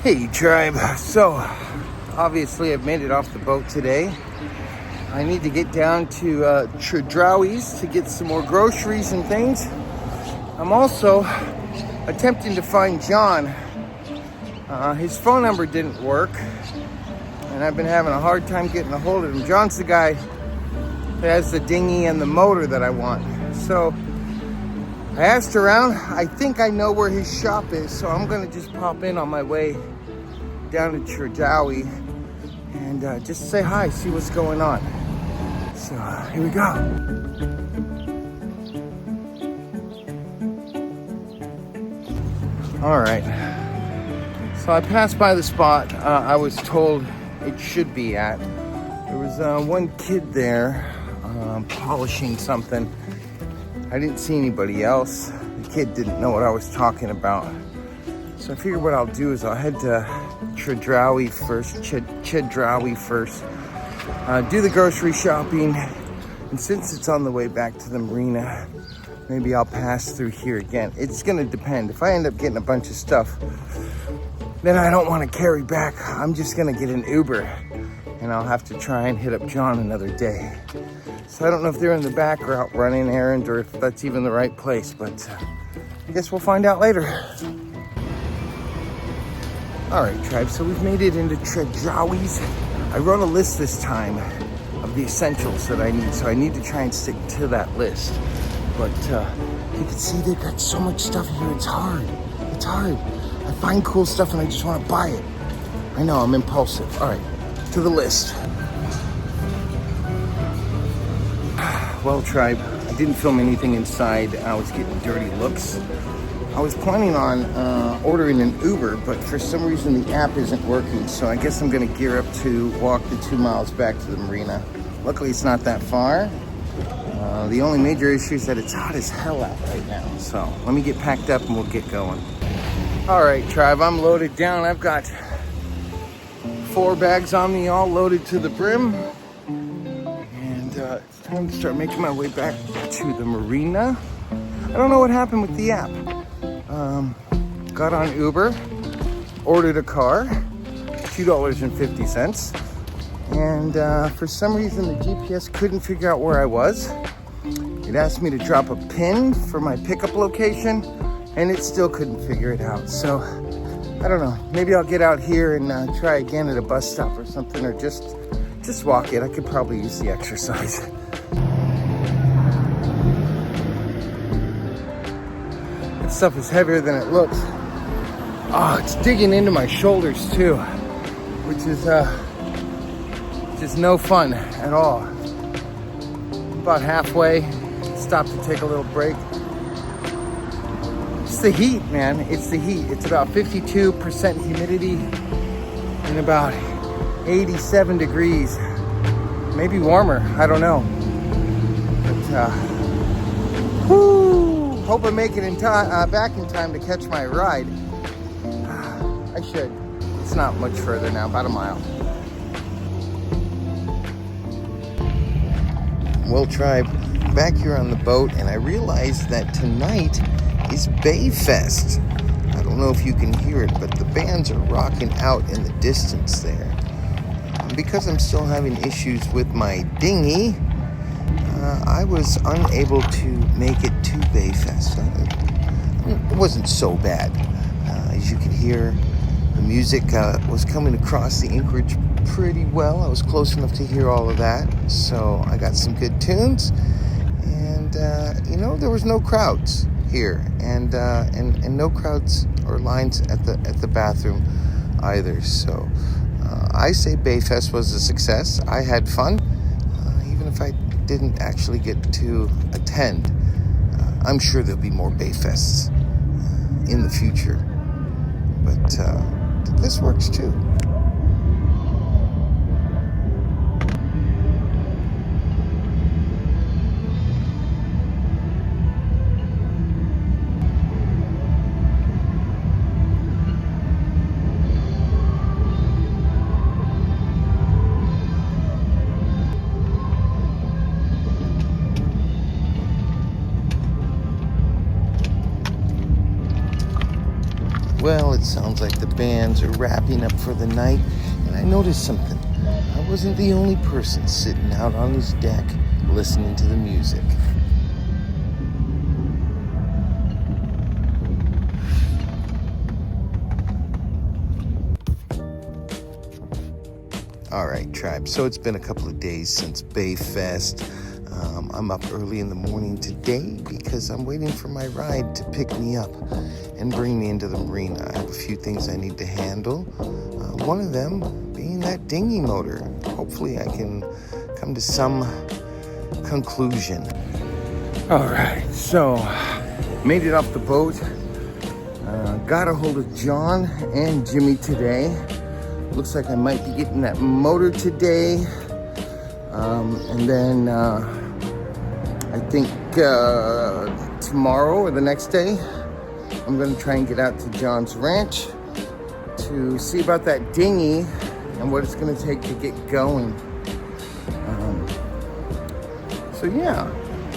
Hey tribe, so obviously I've made it off the boat today. I need to get down to Chedraui's to get some more groceries and things. I'm also attempting to find John. His phone number didn't work and I've been having a hard time getting a hold of him. John's the guy that has the dinghy and the motor that I want. So I asked around. I think I know where his shop is, so I'm gonna just pop in on my way down to Chedraui and just say hi, see what's going on. So here we go. All right. So I passed by the spot I was told it should be at. There was one kid there polishing something. I didn't see anybody else. The kid didn't know what I was talking about. So I figured what I'll do is I'll head to Chedraui first, do the grocery shopping. And since it's on the way back to the marina, maybe I'll pass through here again. It's gonna depend. If I end up getting a bunch of stuff, then I don't want to carry back. I'm just gonna get an Uber and I'll have to try and hit up John another day. So I don't know if they're in the back or out running errands or if that's even the right place, but I guess we'll find out later. All right, tribe, so we've made it into Chedraui's. I wrote a list this time of the essentials that I need, so I need to try and stick to that list. But you can see they've got so much stuff here, it's hard. It's hard. I find cool stuff and I just want to buy it. I know, I'm impulsive. All right, to the list. Well, tribe, I didn't film anything inside. I was getting dirty looks. I was planning on ordering an Uber, but for some reason the app isn't working. So I guess I'm gonna gear up to walk the 2 miles back to the marina. Luckily, it's not that far. The only major issue is that it's hot as hell out right now. So let me get packed up and we'll get going. All right, tribe, I'm loaded down. I've got 4 bags on me, all loaded to the brim. It's time to start making my way back to the marina. I don't know what happened with the app. Got on Uber, ordered a car, $2.50. And for some reason, the GPS couldn't figure out where I was. It asked me to drop a pin for my pickup location, and it still couldn't figure it out. So, I don't know. Maybe I'll get out here and try again at a bus stop or something, or just walk it. I could probably use the exercise. That stuff is heavier than it looks. Oh, it's digging into my shoulders too, which is just no fun at all. About halfway, stopped to take a little break. It's the heat, man. It's the heat. It's about 52% humidity and about 87 degrees, maybe warmer, I don't know. But hope I make it in time, back in time to catch my ride. I should. It's not much further now, about a mile. Well, tribe, back here on the boat, and I realized that tonight is Bayfest. I don't know if you can hear it, but the bands are rocking out in the distance there. Because I'm still having issues with my dinghy, I was unable to make it to Bayfest. It wasn't so bad. As you can hear, the music was coming across the anchorage pretty well. I was close enough to hear all of that, so I got some good tunes. And there was no crowds here, and no crowds or lines at the bathroom either. So I say Bayfest was a success. I had fun, even if I didn't actually get to attend. I'm sure there'll be more Bayfests in the future, but this works too. Well, it sounds like the bands are wrapping up for the night, and I noticed something. I wasn't the only person sitting out on his deck listening to the music. All right, tribe. So it's been a couple of days since Bayfest. I'm up early in the morning today because I'm waiting for my ride to pick me up and bring me into the marina. I have a few things I need to handle. One of them being that dinghy motor. Hopefully I can come to some conclusion. All right, so made it off the boat. Got a hold of John and Jimmy today. Looks like I might be getting that motor today. And then I think tomorrow or the next day, I'm going to try and get out to John's ranch to see about that dinghy and what it's going to take to get going. So yeah,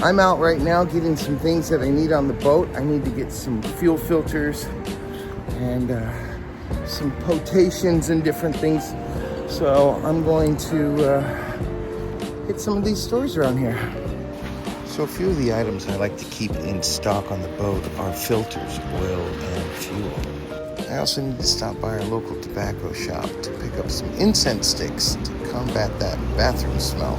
I'm out right now getting some things that I need on the boat. I need to get some fuel filters and some potations and different things. So I'm going to hit some of these stores around here. So a few of the items I like to keep in stock on the boat are filters, oil, and fuel. I also need to stop by our local tobacco shop to pick up some incense sticks to combat that bathroom smell.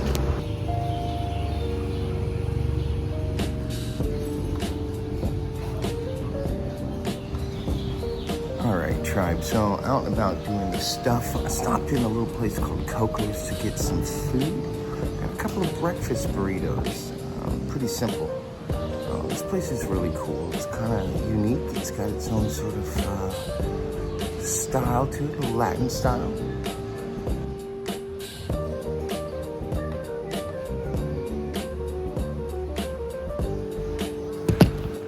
Alright, tribe, so out and about doing the stuff. I stopped in a little place called Coco's to get some food and a couple of breakfast burritos. Pretty simple. This place is really cool. It's kind of unique. It's got its own sort of style to it, a Latin style.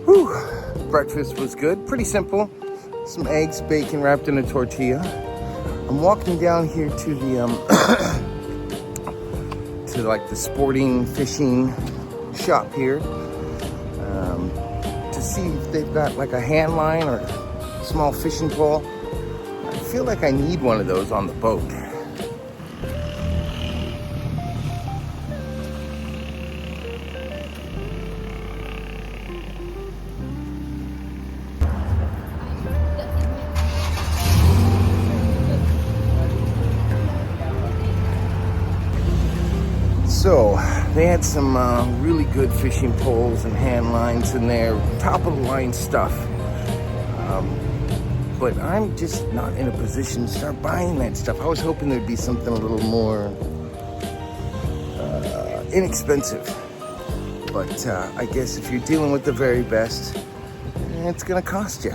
Whew. Breakfast was good. Pretty simple. Some eggs, bacon wrapped in a tortilla. I'm walking down here to the to like the sporting fishing shop here to see if they've got like a hand line or a small fishing pole. I feel like I need one of those on the boat. So they had some really good fishing poles and hand lines in there, top of the line stuff. But I'm just not in a position to start buying that stuff. I was hoping there'd be something a little more inexpensive. But I guess if you're dealing with the very best, it's gonna cost you.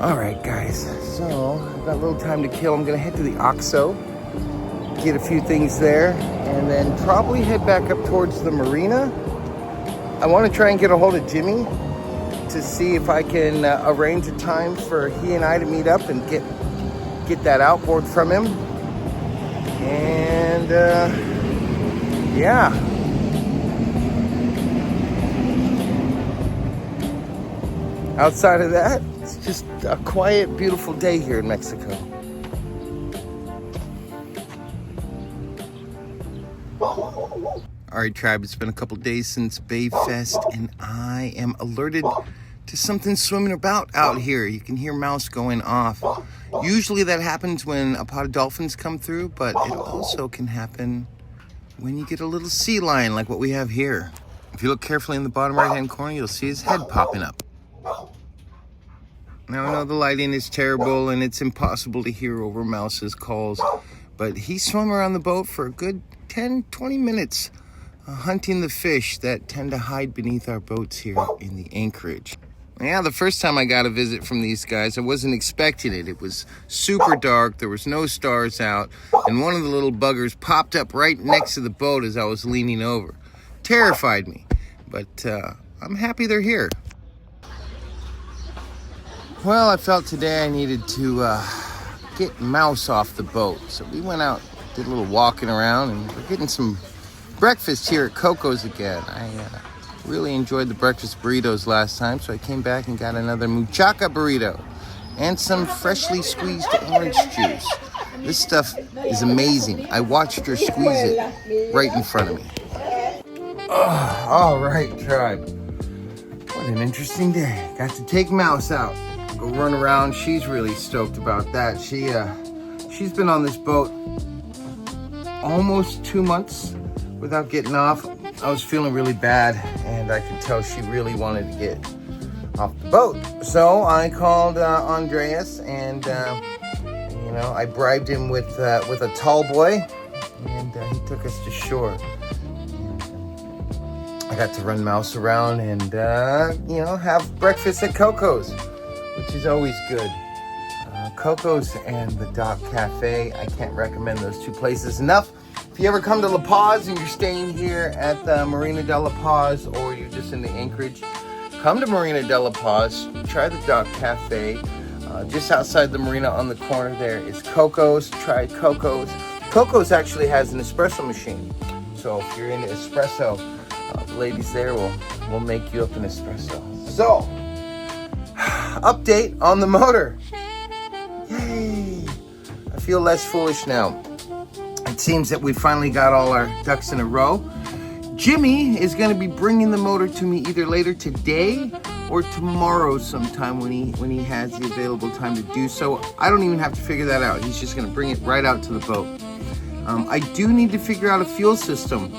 All right, guys, so I've got a little time to kill. I'm gonna head to the OXXO, get a few things there, and then probably head back up towards the marina. I want to try and get a hold of Jimmy to see if I can arrange a time for he and I to meet up and get that outboard from him. And yeah. Outside of that, it's just a quiet, beautiful day here in Mexico. All right, tribe, it's been a couple days since Bayfest, and I am alerted to something swimming about out here. You can hear mouse going off. Usually that happens when a pod of dolphins come through, but it also can happen when you get a little sea lion like what we have here. If you look carefully in the bottom right-hand corner, you'll see his head popping up. Now, I know the lighting is terrible and it's impossible to hear over mouse's calls, but he swam around the boat for a good 10-20 minutes hunting the fish that tend to hide beneath our boats here in the anchorage. Yeah, the first time I got a visit from these guys, I wasn't expecting it. It was super dark, there was no stars out, and one of the little buggers popped up right next to the boat as I was leaning over. Terrified me, but I'm happy they're here. Well, I felt today I needed to get Mouse off the boat, so we went out, did a little walking around, and we're getting some breakfast here at Coco's again. I really enjoyed the breakfast burritos last time, so I came back and got another muchacha burrito. and some freshly squeezed orange juice. This stuff is amazing. I watched her squeeze it right in front of me. Oh, all right, tribe. What an interesting day. Got to take Mouse out, go run around. She's really stoked about that. She's been on this boat almost 2 months without getting off. I was feeling really bad, and I could tell she really wanted to get off the boat. So I called Andreas, and I bribed him with a tall boy, and he took us to shore. I got to run Mouse around and have breakfast at Coco's, which is always good. Coco's and the Dock Cafe, I can't recommend those two places enough. If you ever come to La Paz and you're staying here at the Marina de La Paz, or you're just in the Anchorage, come to Marina de La Paz, try the Dock Cafe. Just outside the marina on the corner there is Coco's. Try Coco's. Coco's actually has an espresso machine. So if you're into espresso, the ladies there will make you up an espresso. So, update on the motor. Yay! I feel less foolish now. It seems that we finally got all our ducks in a row. Jimmy is going to be bringing the motor to me either later today or tomorrow sometime when he has the available time to do so. I don't even have to figure that out. He's just going to bring it right out to the boat. I do need to figure out a fuel system.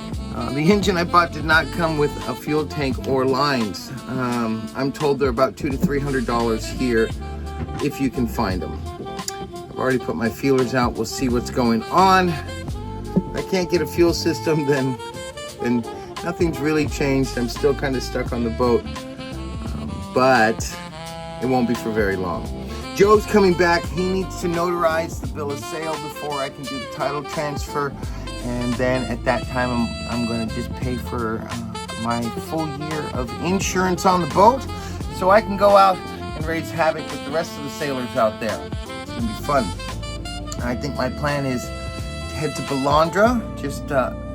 The engine I bought did not come with a fuel tank or lines. I'm told they're about $200 to $300 here if you can find them. I've already put my feelers out. We'll see what's going on. If I can't get a fuel system, then nothing's really changed. I'm still kind of stuck on the boat, but it won't be for very long. Joe's coming back. He needs to notarize the bill of sale before I can do the title transfer, and then at that time I'm going to just pay for my full year of insurance on the boat so I can go out and raise havoc with the rest of the sailors out there. It's going to be fun. I think my plan is to head to Balandra, just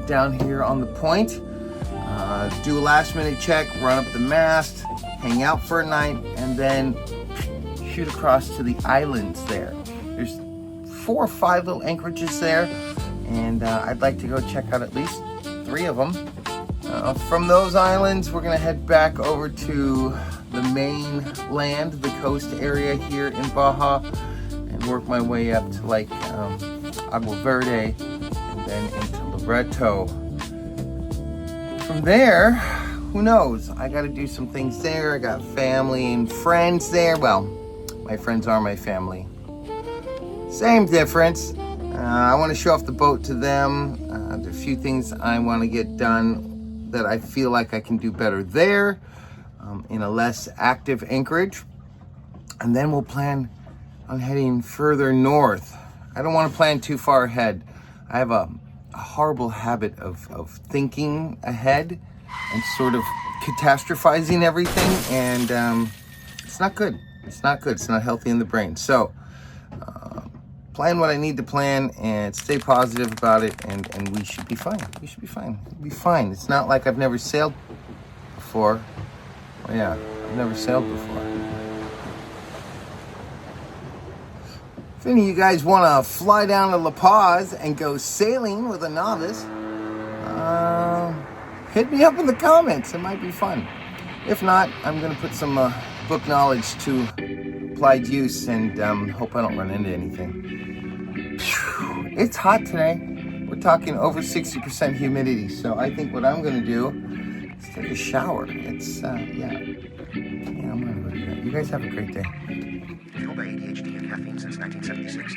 down here on the point, do a last minute check, run up the mast, hang out for a night, and then shoot across to the islands there. There's 4 or 5 little anchorages there, and I'd like to go check out at least 3 of them. From those islands, we're gonna head back over to the main land, the coast area here in Baja, and work my way up to like Agua Verde, and then into Loreto. From there, who knows? I got to do some things there. I got family and friends there. Well, my friends are my family. Same difference. I want to show off the boat to them. There are a few things I want to get done that I feel like I can do better there, in a less active Anchorage. And then we'll plan on heading further north. I don't want to plan too far ahead. I have a horrible habit of thinking ahead and sort of catastrophizing everything, and it's not good. It's not good. It's not healthy in the brain. So plan what I need to plan and stay positive about it, and we should be fine. We should be fine. We'll be fine. It's not like I've never sailed before. Well, yeah, I've never sailed before. If any of you guys want to fly down to La Paz and go sailing with a novice, hit me up in the comments. It might be fun. If not, I'm going to put some book knowledge to applied use, and hope I don't run into anything. It's hot today. We're talking over 60% humidity, so I think what I'm going to do is take a shower. It's, yeah, I'm going to go do that. You guys have a great day. Fueled by ADHD and caffeine since 1976.